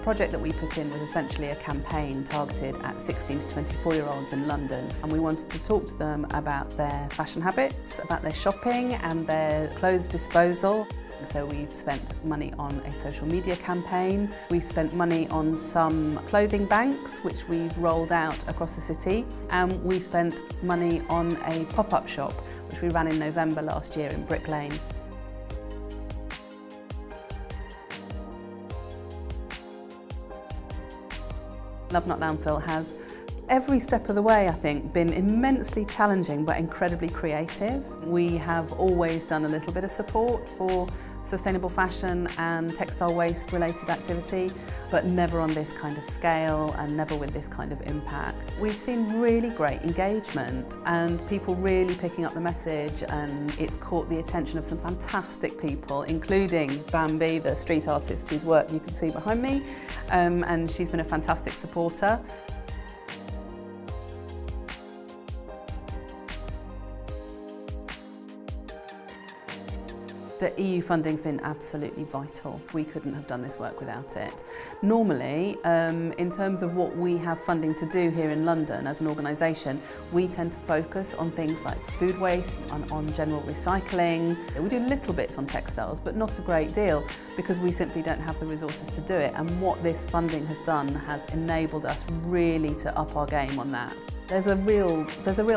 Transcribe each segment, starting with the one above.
project that we put in was essentially a campaign targeted at 16 to 24-year-olds in London, and we wanted to talk to them about their fashion habits, about their shopping and their clothes disposal. So we've spent money on a social media campaign, we've spent money on some clothing banks which we've rolled out across the city, and we spent money on a pop-up shop which we ran in November last year in Brick Lane. Love Not Landfill has every step of the way, I think, been immensely challenging but incredibly creative. We have always done a little bit of support for sustainable fashion and textile waste related activity, but never on this kind of scale and never with this kind of impact. We've seen really great engagement and people really picking up the message, and it's caught the attention of some fantastic people, including Bambi, the street artist whose work you can see behind me, and she's been a fantastic supporter. The EU funding's been absolutely vital. We couldn't have done this work without it. Normally, in terms of what we have funding to do here in London as an organisation, we tend to focus on things like food waste, on general recycling. We do little bits on textiles, but not a great deal, because we simply don't have the resources to do it. And what this funding has done has enabled us really to up our game on that. There's a real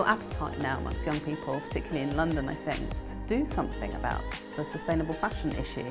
appetite now amongst young people, particularly in London, I think, to do something about the sustainable fashion issue.